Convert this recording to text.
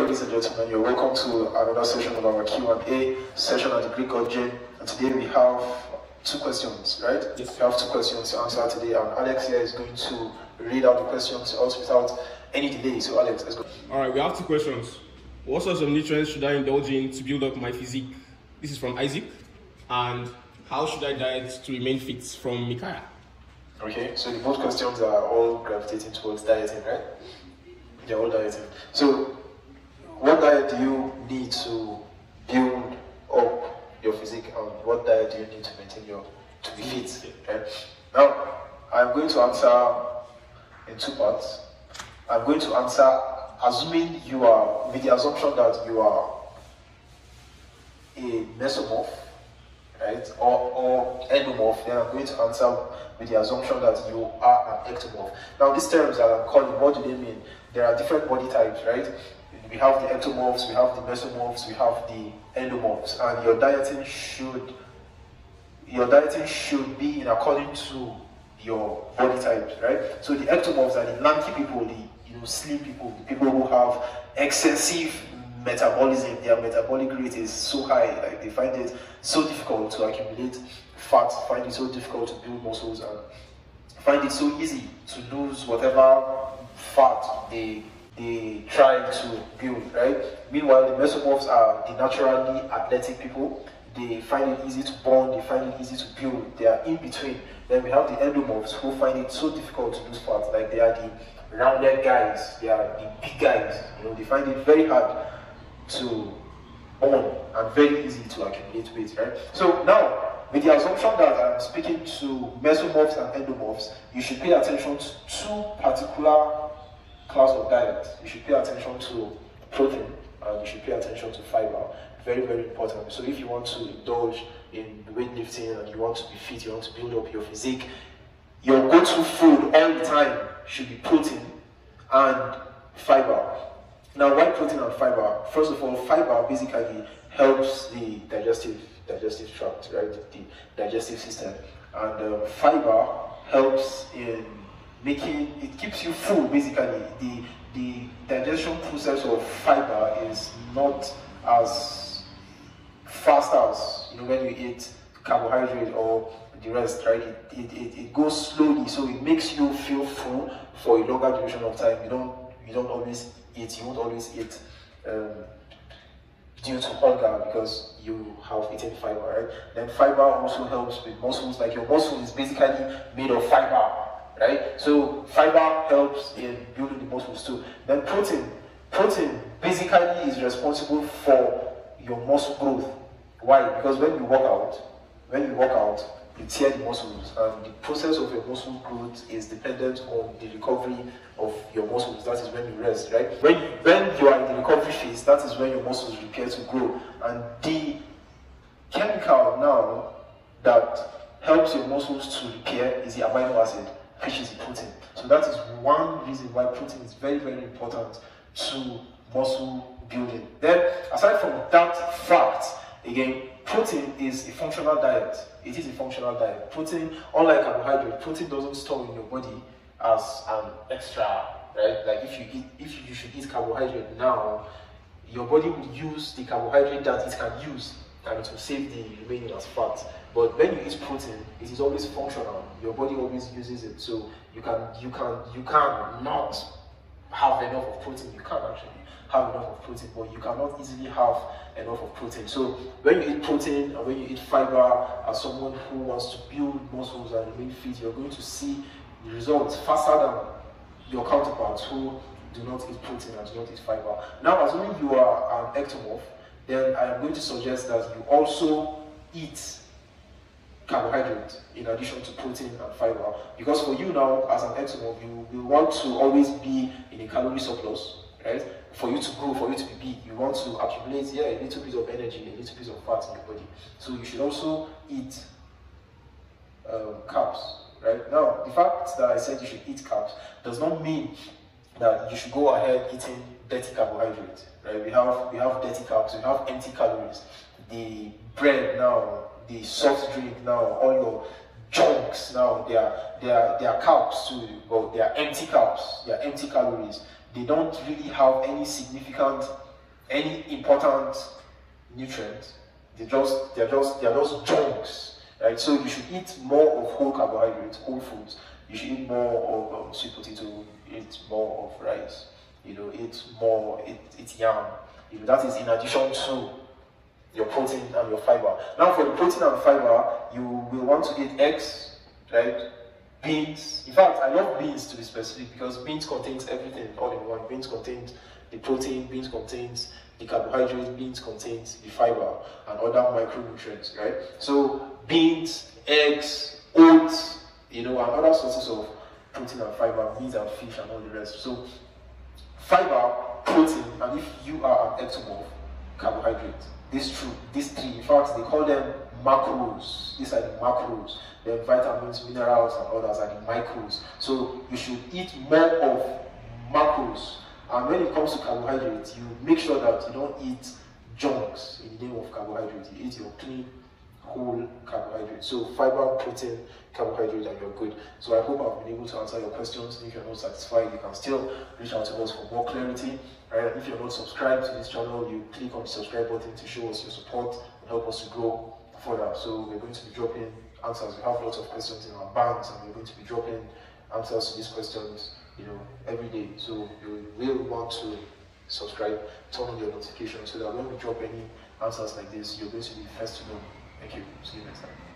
ladies and gentlemen, you're welcome to another session of our Q&A session at the Greek Origin. And today we have two questions, right? Yes. We have two questions to answer today, and Alex here is going to read out the questions to us without any delay. So Alex, let's go. All right, we have two questions. What sorts of nutrients should I indulge in to build up my physique? This is from Isaac. And how should I diet to remain fit, from Micaiah? Okay, so the both questions are all gravitating towards dieting, right? They're all dieting. So, what diet do you need to build up your physique, and what diet do you need to maintain to be fit? Right? Now, I'm going to answer in two parts. I'm going to answer assuming you are, with the assumption that you are a mesomorph, right, or endomorph. Then I'm going to answer with the assumption that you are an ectomorph. Now, these terms that I'm calling, what do they mean? There are different body types, right? We have the ectomorphs, we have the mesomorphs, we have the endomorphs, and your dieting should be in according to your body types, right? So the ectomorphs are the lanky people, the slim people, the people who have excessive metabolism. Their metabolic rate is so high, like they find it so difficult to accumulate fat, find it so difficult to build muscles, and find it so easy to lose whatever fat they try to build, right? Meanwhile, the mesomorphs are the naturally athletic people. They find it easy to burn, they find it easy to build. They are in between. Then we have the endomorphs who find it so difficult to lose fat, like they are the rounded guys, they are the big guys. They find it very hard to burn and very easy to accumulate weight, right? So now, with the assumption that I'm speaking to mesomorphs and endomorphs, you should pay attention to two particular class of diet. You should pay attention to protein, and you should pay attention to fiber. Very, very important. So if you want to indulge in weightlifting and you want to be fit, you want to build up your physique, your go-to food all the time should be protein and fiber. Now, why protein and fiber? First of all, fiber basically helps the digestive tract, right? The digestive system. And fiber helps in it keeps you full, basically. The digestion process of fiber is not as fast as when you eat carbohydrate or the rest, right? It goes slowly, so it makes you feel full for a longer duration of time. You won't always eat due to hunger because you have eaten fiber, right? Then fiber also helps with muscles, like your muscle is basically made of fiber, right? So fiber helps in building the muscles too. Then protein basically is responsible for your muscle growth. Why? Because when you work out, you tear the muscles, and the process of your muscle growth is dependent on the recovery of your muscles. That is when you rest, right? When you are in the recovery phase, that is when your muscles prepare to grow. And the chemical now that helps your muscles to repair is the amino acid, which is the protein. So that is one reason why protein is very, very important to muscle building. Then, aside from that fact, again, protein is a functional diet. It is a functional diet. Protein, unlike carbohydrate, protein doesn't store in your body as an extra, right? Like if you should eat carbohydrate now, your body will use the carbohydrate that it can use, and it will save the remaining as fat. But when you eat protein, it is always functional. Your body always uses it, so you can not have enough of protein. You can actually have enough of protein, but you cannot easily have enough of protein. So when you eat protein and when you eat fiber, as someone who wants to build muscles and remain fit, you're going to see the results faster than your counterparts who do not eat protein and do not eat fiber. Now, assuming you are an ectomorph, then I am going to suggest that you also eat carbohydrate in addition to protein and fiber, because for you now as an ectomorph, you will want to always be in a calorie surplus, right? For you to grow, for you to be big, you want to accumulate a little bit of energy, a little bit of fat in your body. So you should also eat carbs, right? Now, the fact that I said you should eat carbs does not mean that you should go ahead eating dirty carbohydrates, right? We have dirty carbs, we have empty calories. The bread now, the soft drink now, all your junks now, they are carbs too, but they are empty carbs, they are empty calories. They don't really have any significant any important nutrients. They're just junks, right? So you should eat more of whole carbohydrates, whole foods. You should eat more of sweet potato, eat more of rice, eat yam. That is in addition to your protein and your fiber. Now for the protein and fiber, you will want to eat eggs, right? Beans. In fact, I love beans to be specific because beans contains everything all in one. Beans contains the protein, beans contains the carbohydrates, beans contains the fiber and other micronutrients, right? So beans, eggs, oats, and other sources of protein and fiber, meat and fish and all the rest. So fiber, protein, and if you are an ectomorph, carbohydrates. These three, in fact, they call them macros. These are the macros. Then vitamins, minerals, and others are the micros. So you should eat more of macros. And when it comes to carbohydrates, you make sure that you don't eat junks in the name of carbohydrates. You eat your clean, whole carbohydrates. So fiber, protein, carbohydrate, and you're good. So I hope I've been able to answer your questions. If you're not satisfied, you can still reach out to us for more clarity. Right? If you're not subscribed to this channel, you click on the subscribe button to show us your support and help us to grow further. So we're going to be dropping answers. We have lots of questions in our banks, and we're going to be dropping answers to these questions, every day. So you will want to subscribe, turn on your notifications so that when we drop any answers like this, you're going to be first to know. Thank you. See you next time.